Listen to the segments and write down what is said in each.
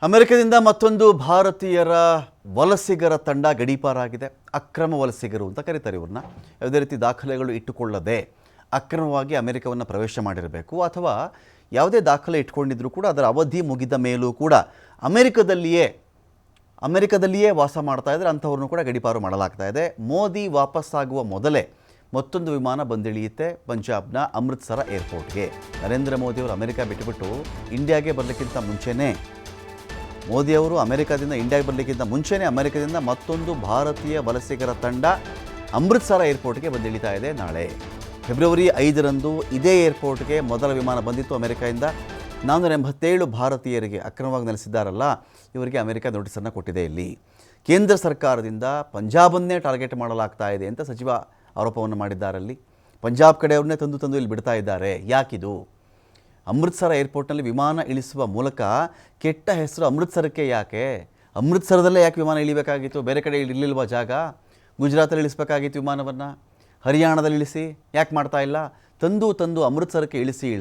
ಅಮೆರಿಕದಿಂದ ಮತ್ತೊಂದು ಭಾರತೀಯರ ವಲಸಿಗರ ತಂಡ ಗಡೀಪಾರಾಗಿದೆ. ಅಕ್ರಮ ವಲಸಿಗರು ಅಂತ ಕರೀತಾರೆ ಇವ್ರನ್ನ. ಯಾವುದೇ ರೀತಿ ದಾಖಲೆಗಳು ಇಟ್ಟುಕೊಳ್ಳದೆ ಅಕ್ರಮವಾಗಿ ಅಮೆರಿಕವನ್ನು ಪ್ರವೇಶ ಮಾಡಿರಬೇಕು ಅಥವಾ ಯಾವುದೇ ದಾಖಲೆ ಇಟ್ಕೊಂಡಿದ್ರು ಕೂಡ ಅದರ ಅವಧಿ ಮುಗಿದ ಮೇಲೂ ಕೂಡ ಅಮೆರಿಕದಲ್ಲಿಯೇ ವಾಸ ಮಾಡ್ತಾ ಇದ್ದಾರೆ. ಅಂಥವ್ರನ್ನು ಕೂಡ ಗಡೀಪಾರು ಮಾಡಲಾಗ್ತಾ ಇದೆ. ಮೋದಿ ವಾಪಸ್ಸಾಗುವ ಮೊದಲೇ ಮತ್ತೊಂದು ವಿಮಾನ ಬಂದಿಳಿಯುತ್ತೆ ಪಂಜಾಬ್ನ ಅಮೃತ್ಸರ ಏರ್ಪೋರ್ಟ್ಗೆ. ನರೇಂದ್ರ ಮೋದಿಯವರು ಅಮೆರಿಕ ಬಿಟ್ಟುಬಿಟ್ಟು ಇಂಡಿಯಾಗೆ ಬರಲಿಕ್ಕಿಂತ ಮುಂಚೆನೇ ಮೋದಿಯವರು ಅಮೆರಿಕದಿಂದ ಇಂಡಿಯಾಗೆ ಬರಲಿಕ್ಕಿಂತ ಮುಂಚೆನೇ ಅಮೆರಿಕದಿಂದ ಮತ್ತೊಂದು ಭಾರತೀಯ ವಲಸಿಗರ ತಂಡ ಅಮೃತ್ಸರ ಏರ್ಪೋರ್ಟ್ಗೆ ಬಂದಿಳಿತಾ ಇದೆ. ನಾಳೆ ಫೆಬ್ರವರಿ 5ರಂದು ಇದೇ ಏರ್ಪೋರ್ಟ್ಗೆ ಮೊದಲ ವಿಮಾನ ಬಂದಿತ್ತು ಅಮೆರಿಕದಿಂದ. 487 ಭಾರತೀಯರಿಗೆ ಅಕ್ರಮವಾಗಿ ನೆಲೆಸಿದ್ದಾರಲ್ಲ, ಇವರಿಗೆ ಅಮೆರಿಕ ನೋಟಿಸನ್ನು ಕೊಟ್ಟಿದೆ. ಇಲ್ಲಿ ಕೇಂದ್ರ ಸರ್ಕಾರದಿಂದ ಪಂಜಾಬನ್ನೇ ಟಾರ್ಗೆಟ್ ಮಾಡಲಾಗ್ತಾ ಇದೆ ಅಂತ ಸಚಿವ ಆರೋಪವನ್ನು ಮಾಡಿದ್ದಾರಲ್ಲಿ. ಪಂಜಾಬ್ ಕಡೆಯವ್ರನ್ನೇ ತಂದು ಇಲ್ಲಿ ಬಿಡ್ತಾ ಇದ್ದಾರೆ. ಯಾಕಿದು? ಅಮೃತ್ಸರ ಏರ್ಪೋರ್ಟ್ನಲ್ಲಿ ವಿಮಾನ ಇಳಿಸುವ ಮೂಲಕ ಕೆಟ್ಟ ಹೆಸರು ಅಮೃತ್ಸರಕ್ಕೆ ಯಾಕೆ? ಅಮೃತ್ಸರದಲ್ಲೇ ಯಾಕೆ ವಿಮಾನ ಇಳಿಬೇಕಾಗಿತ್ತು? ಬೇರೆ ಕಡೆ ಇರಲಿಲ್ವಾ ಜಾಗ? ಗುಜರಾತಲ್ಲಿ ಇಳಿಸಬೇಕಾಗಿತ್ತು ವಿಮಾನವನ್ನು, ಹರಿಯಾಣದಲ್ಲಿ ಇಳಿಸಿ ಯಾಕೆ ಮಾಡ್ತಾ ಇಲ್ಲ? ತಂದು ಅಮೃತ್ಸರಕ್ಕೆ ಇಳಿಸಿ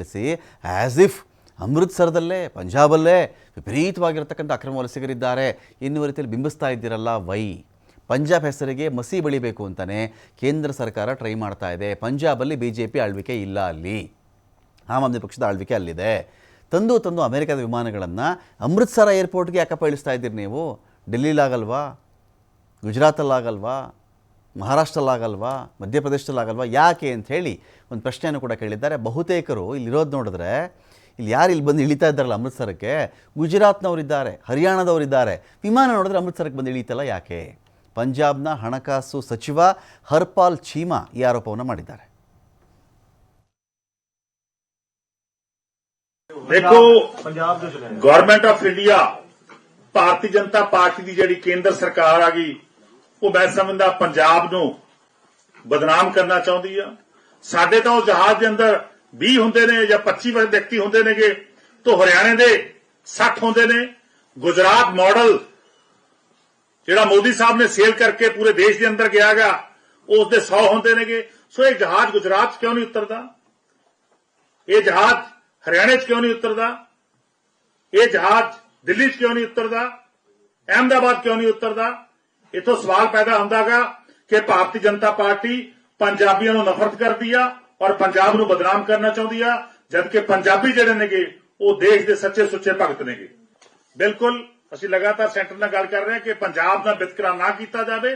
ಆ್ಯಸ್ ಇಫ್ ಅಮೃತ್ಸರದಲ್ಲೇ ಪಂಜಾಬಲ್ಲೇ ವಿಪರೀತವಾಗಿರ್ತಕ್ಕಂಥ ಅಕ್ರಮ ವಲಸಿಗರಿದ್ದಾರೆ ಎನ್ನುವ ರೀತಿಯಲ್ಲಿ ಬಿಂಬಿಸ್ತಾ ಇದ್ದೀರಲ್ಲ. ಪಂಜಾಬ್ ಹೆಸರಿಗೆ ಮಸಿ ಬೆಳಿಬೇಕು ಅಂತಲೇ ಕೇಂದ್ರ ಸರ್ಕಾರ ಟ್ರೈ ಮಾಡ್ತಾ ಇದೆ. ಪಂಜಾಬಲ್ಲಿ BJP ಆಳ್ವಿಕೆ ಇಲ್ಲ, ಅಲ್ಲಿ ಆಮ್ ಆದ್ಮಿ ಪಕ್ಷದ ಆಳ್ವಿಕೆ ಅಲ್ಲಿದೆ. ತಂದು ಅಮೆರಿಕದ ವಿಮಾನಗಳನ್ನು ಅಮೃತ್ಸರ ಏರ್ಪೋರ್ಟ್ಗೆ ಯಾಕಪ್ಪ ಇಳಿಸ್ತಾ ಇದ್ದೀರಿ ನೀವು? ಡೆಲ್ಲಿಲಾಗಲ್ವಾ? ಗುಜರಾತಲ್ಲಾಗಲ್ವಾ? ಮಹಾರಾಷ್ಟ್ರಲ್ಲಾಗಲ್ವಾ? ಮಧ್ಯಪ್ರದೇಶದಲ್ಲಾಗಲ್ವಾ? ಯಾಕೆ ಅಂಥೇಳಿ ಒಂದು ಪ್ರಶ್ನೆಯನ್ನು ಕೂಡ ಕೇಳಿದ್ದಾರೆ. ಬಹುತೇಕರು ಇಲ್ಲಿರೋದು ನೋಡಿದ್ರೆ, ಇಲ್ಲಿ ಯಾರು ಇಲ್ಲಿ ಬಂದು ಇಳಿತಾ ಇದ್ದಾರಲ್ಲ ಅಮೃತ್ಸರಕ್ಕೆ, ಗುಜರಾತ್ನವರಿದ್ದಾರೆ, ಹರಿಯಾಣದವರಿದ್ದಾರೆ. ವಿಮಾನ ನೋಡಿದ್ರೆ ಅಮೃತ್ಸರಕ್ಕೆ ಬಂದು ಇಳೀತಲ್ಲ ಯಾಕೆ? ಪಂಜಾಬ್ನ ಹಣಕಾಸು ಸಚಿವ ಹರ್ಪಾಲ್ ಚೀಮಾ ಈ ಆರೋಪವನ್ನು ಮಾಡಿದ್ದಾರೆ. देखो, government of India Bharatiya Janata party की जी केंद्र सरकार आ गई, वो मैं समझदा पंजाब नूं बदनाम करना चाहती है। साडे तो जहाज के अंदर 20 होंदे ने या 25 व्यक्ति होंदे नेगे, तो हरियाणे दे 60 होंदे ने। गुजरात मॉडल जिहड़ा मोदी साहब ने सेल करके पूरे देश के अंदर गया गा, उसदे 100 होंदे नेगे। सो ये जहाज गुजरात च क्यों नहीं उतरदा? ये जहाज हरियाणे च क्यों नहीं उतरदा? ये जहाज दिल्ली च क्यों नहीं उतरदा? अहमदाबाद क्यों नहीं उतरदा? इथों सवाल पैदा होंदागा कि भारतीय जनता पार्टी पंजाबियों नूं नफरत करदी आ और पंजाब नूं बदनाम करना चाहती है, जबकि पंजाबी जिहड़े नेगे वो देश के सच्चे सुच्चे भगत नेगे। बिल्कुल असीं लगातार सेंटर नाल गल कर रहे हैं कि पंजाब दा वितकरा ना कीता जावे,